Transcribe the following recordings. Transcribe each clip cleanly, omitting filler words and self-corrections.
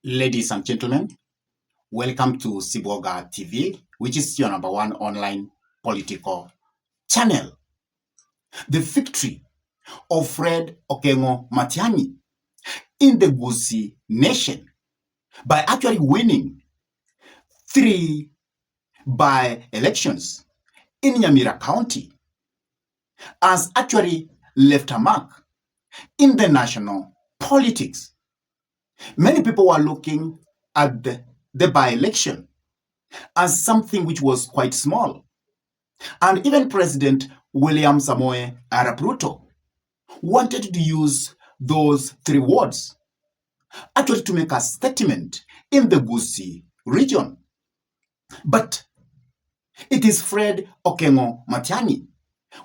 Ladies and gentlemen, welcome to Siboga TV, which is your number one online political channel. The victory of Fred Okengo Matiang'i in the Gusii nation by actually winning 3 by-elections in Nyamira County has actually left a mark in the national politics. Many people were looking at the by-election as something which was quite small. And even President William Samoei Arap Ruto wanted to use those 3 words actually to make a statement in the Gusii region. But it is Fred Okengo Matiang'i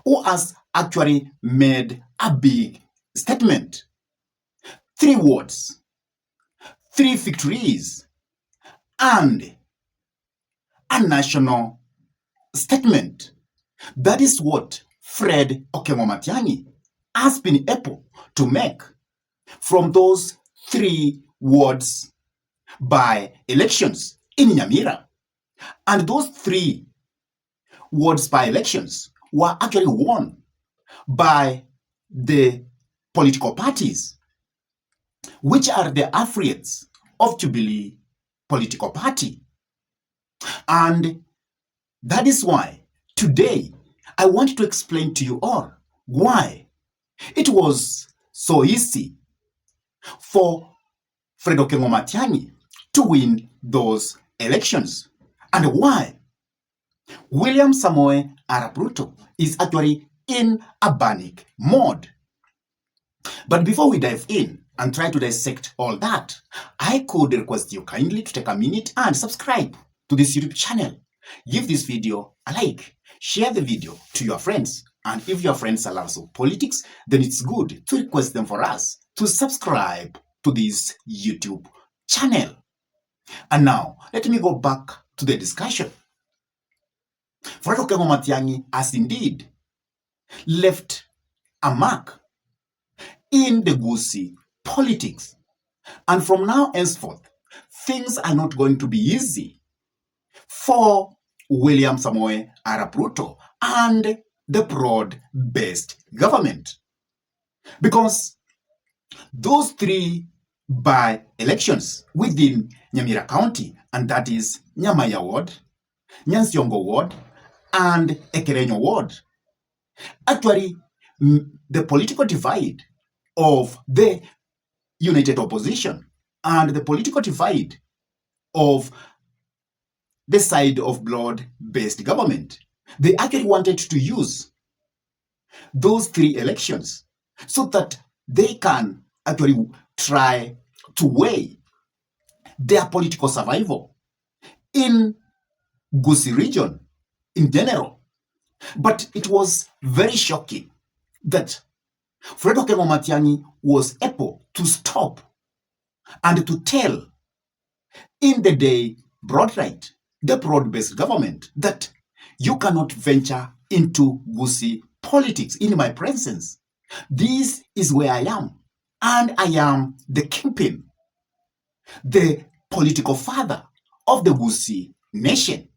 who has actually made a big statement. 3 words, 3 victories, and a national statement. That is what Fred Okengo Matiang'i has been able to make from those 3 words by elections in Nyamira. And those 3 words by elections were actually won by the political parties, which are the affiliates of Jubilee political party. And that is why today I want to explain to you all why it was so easy for Fred Okengo Matiang'i to win those elections, and why William Samoei Arap Ruto is actually in a panic mode. But before we dive in and try to dissect all that, I could request you kindly to take a minute and subscribe to this YouTube channel. Give this video a like, share the video to your friends, and if your friends are also politics, then it's good to request them for us to subscribe to this YouTube channel. And now, let me go back to the discussion. Fred Okengo Matiang'i has indeed left a mark in the Gusii politics. And from now henceforth, things are not going to be easy for William Samoei Arap Ruto and the broad-based government. Because those 3 by-elections within Nyamira County, and that is Nyamaya Ward, Nyansiongo Ward, and Ekerenyo Ward, actually the political divide of the united opposition and the political divide of the side of broad-based government, they actually wanted to use those 3 elections so that they can actually try to weigh their political survival in Gusii region in general. But it was very shocking that Fred Okengo Matiang'i was able to stop and to tell in the day broad right, the broad-based government, that you cannot venture into Gusii politics in my presence. This is where I am, and I am the Kingpin, the political father of the Gusii nation.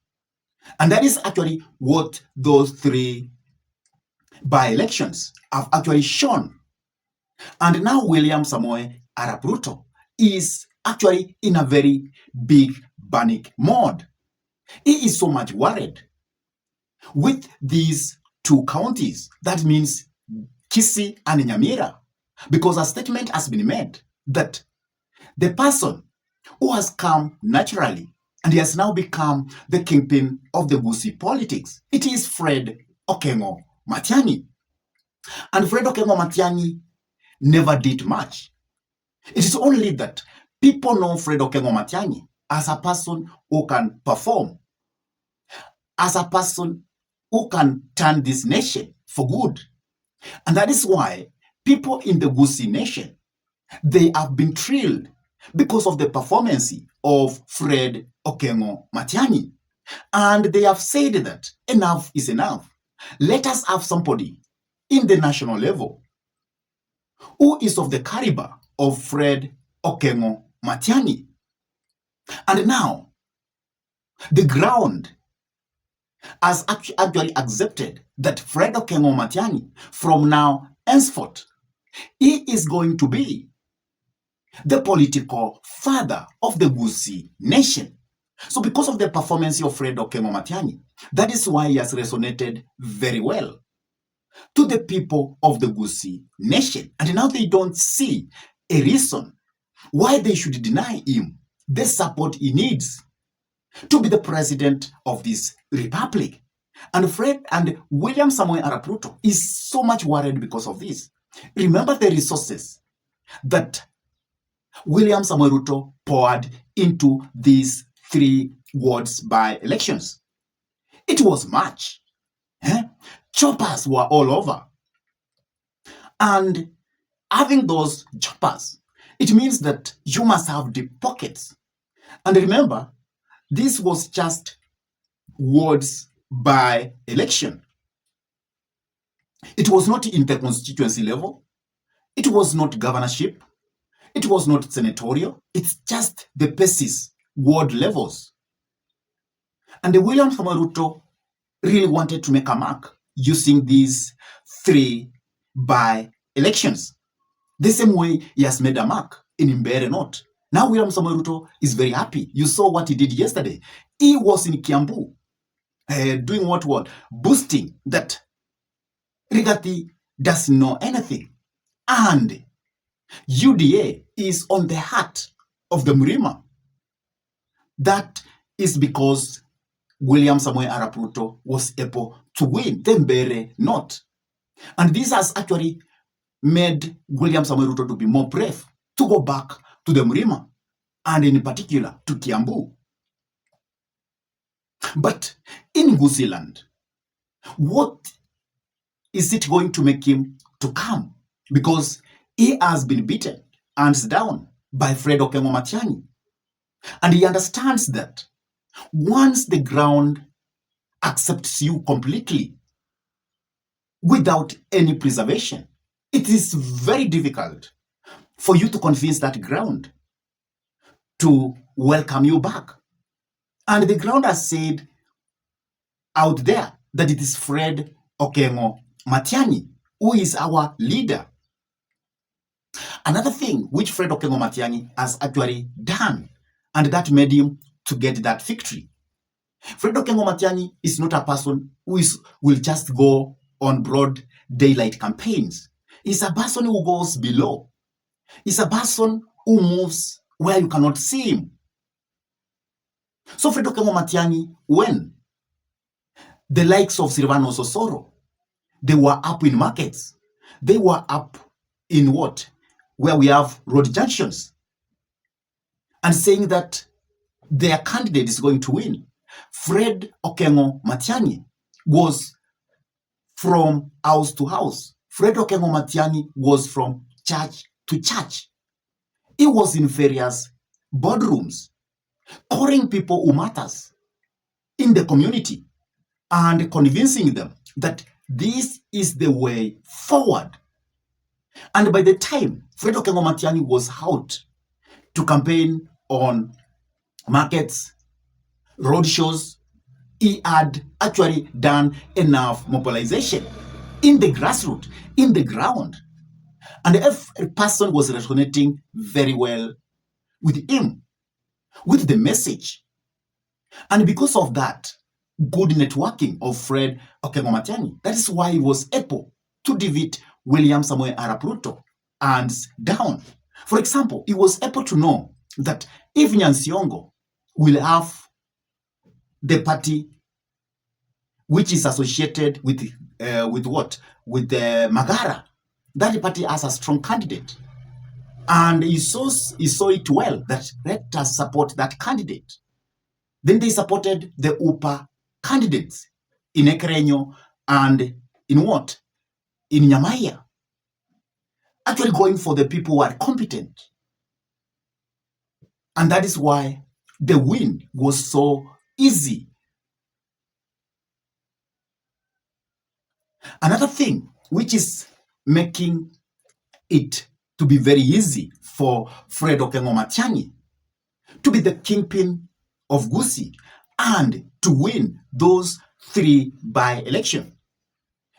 And that is actually what those 3 by-elections have actually shown. And now William Samoei Arap Ruto is actually in a very big panic mode. He is so much worried with these 2 counties. That means Gusii and Nyamira, because a statement has been made that the person who has come naturally and he has now become the kingpin of the Gusii politics, it is Fred Okengo Matiang'i. And Fred Okengo Matiang'i never did much. It is only that people know Fred Okengo Matiang'i as a person who can perform, as a person who can turn this nation for good. And that is why people in the Gusii nation, they have been thrilled because of the performance of Fred Okengo Matiang'i. And they have said that enough is enough. Let us have somebody in the national level who is of the caliber of Fred Okengo Matiang'i. And now, the ground has actually accepted that Fred Okengo Matiang'i, from now henceforth, he is going to be the political father of the Gusii nation. So because of the performance of Fred Okengo Matiang'i, that is why he has resonated very well to the people of the Gusii nation. And now they don't see a reason why they should deny him the support he needs to be the president of this republic. And Fred and William Samoei Arap Ruto is so much worried because of this. Remember the resources that William Samoei Ruto poured into these 3 wards by elections. It was much. Choppers were all over. And having those choppers, it means that you must have deep pockets. And remember, this was just wards by election. It was not in the constituency level. It was not governorship. It was not senatorial. It's just the basis ward levels. And the William Samoei Ruto really wanted to make a mark using these 3 by elections. The same way he has made a mark in Mbeere North. Now William Samoei Ruto is very happy. You saw what he did yesterday. He was in Kiambu doing what? Boosting that Rigathi doesn't know anything. And UDA is on the heart of the Mrima. That is because William Samoei Arap Ruto was able to win the Mbeere North. And this has actually made William Samoei Ruto to be more brave to go back to the Mrima, and in particular to Kiambu. But in Gusii land, what is it going to make him to come? Because he has been beaten hands down by Fred Okengo Matiang'i. And he understands that once the ground accepts you completely without any preservation, it is very difficult for you to convince that ground to welcome you back. And the ground has said out there that it is Fred Okengo Matiang'i who is our leader. Another thing which Fred Okengo Matiang'i has actually done, and that made him to get that victory. Fred Okengo Matiang'i is not a person who will just go on broad daylight campaigns. He's a person who goes below. He's a person who moves where you cannot see him. So Fred Okengo Matiang'i, when the likes of Silvano Sosoro, they were up in markets, they were up in where we have road junctions, and saying that their candidate is going to win. Fred Okengo Matiang'i was from house to house. Fred Okengo Matiang'i was from church to church. He was in various boardrooms, calling people who matters in the community and convincing them that this is the way forward. And by the time Fred Okengo Matiang'i was out to campaign on markets, road shows, he had actually done enough mobilization in the grassroots, in the ground. And every person was resonating very well with him, with the message. And because of that good networking of Fred Okengo Matiang'i, that is why he was able to defeat William Samoei Arap Ruto hands down. For example, he was able to know that if Nyansiongo will have the party which is associated with Magara, that party has a strong candidate. And he saw it well that let us support that candidate. Then they supported the UPA candidates in Ekerenyo and in In Nyamaya. Actually going for the people who are competent. And that is why the win was so easy. Another thing which is making it to be very easy for Fred Okengo Matiang'i to be the kingpin of Gusii and to win those 3 by-elections.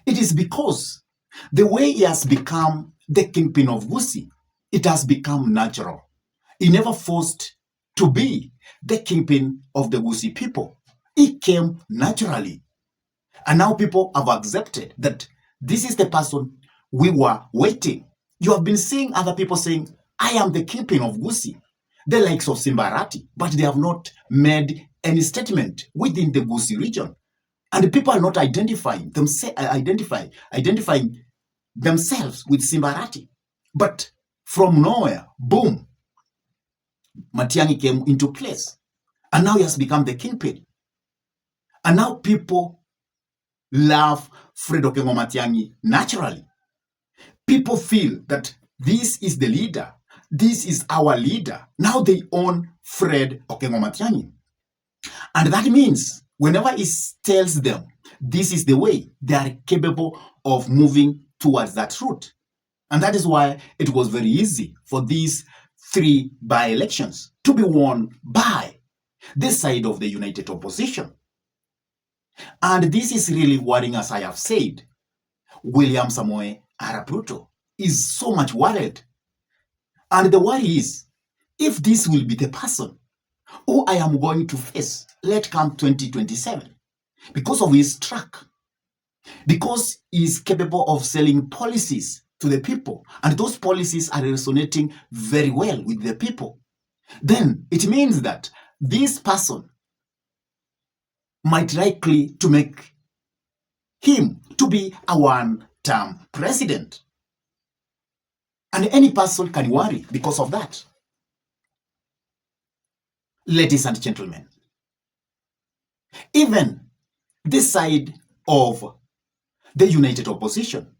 It is because the way he has become the kingpin of Gusii, it has become natural. He never forced to be the kingpin of the Gusii people. It came naturally. And now people have accepted that this is the person we were waiting. You have been seeing other people saying, I am the kingpin of Gusii, the likes of Simbarati, but they have not made any statement within the Gusii region. And the people are not identifying themselves with Simbarati. But from nowhere, boom, Matiang'i came into place. And now he has become the kingpin. And now people love Fred Okengo Matiang'i naturally. People feel that this is the leader. This is our leader. Now they own Fred Okengo Matiang'i. And that means whenever he tells them this is the way, they are capable of moving towards that route. And that is why it was very easy for these 3 by-elections to be won by this side of the united opposition. And this is really worrying, as I have said. William Samoei Arap Ruto is so much worried. And the worry is, if this will be the person who I am going to face, let come 2027, because of his track, because he is capable of selling policies to the people, and those policies are resonating very well with the people, then it means that this person might likely to make him to be a one-term president. And any person can worry because of that. Ladies and gentlemen, even this side of the united opposition,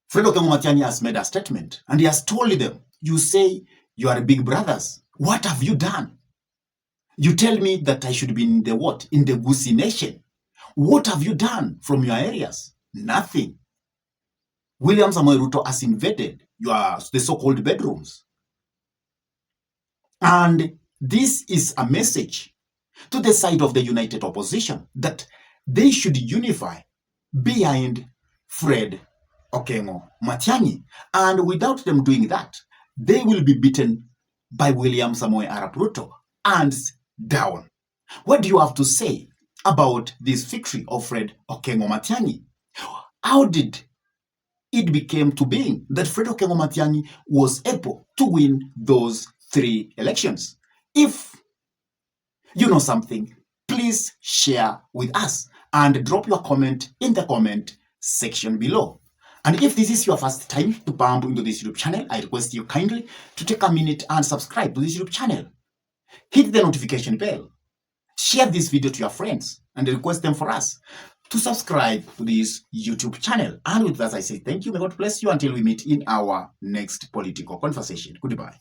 Fred Okengo Matiang'i has made a statement and he has told them, you say you are big brothers. What have you done? You tell me that I should be in the what? In the Gusii nation. What have you done from your areas? Nothing. William Samoei Ruto has invaded the so-called bedrooms. And this is a message to the side of the united opposition that they should unify behind Fred Okengo Matiang'i. And without them doing that, they will be beaten by William Samoei Arap Ruto, hands down. What do you have to say about this victory of Fred Okengo Matiang'i? How did it become to being that Fred Okengo Matiang'i was able to win those 3 elections? If you know something, please share with us and drop your comment in the comment section below. And if this is your first time to bump into this YouTube channel, I request you kindly to take a minute and subscribe to this YouTube channel. Hit the notification bell. Share this video to your friends and request them for us to subscribe to this YouTube channel. And with that, I say thank you. May God bless you until we meet in our next political conversation. Goodbye.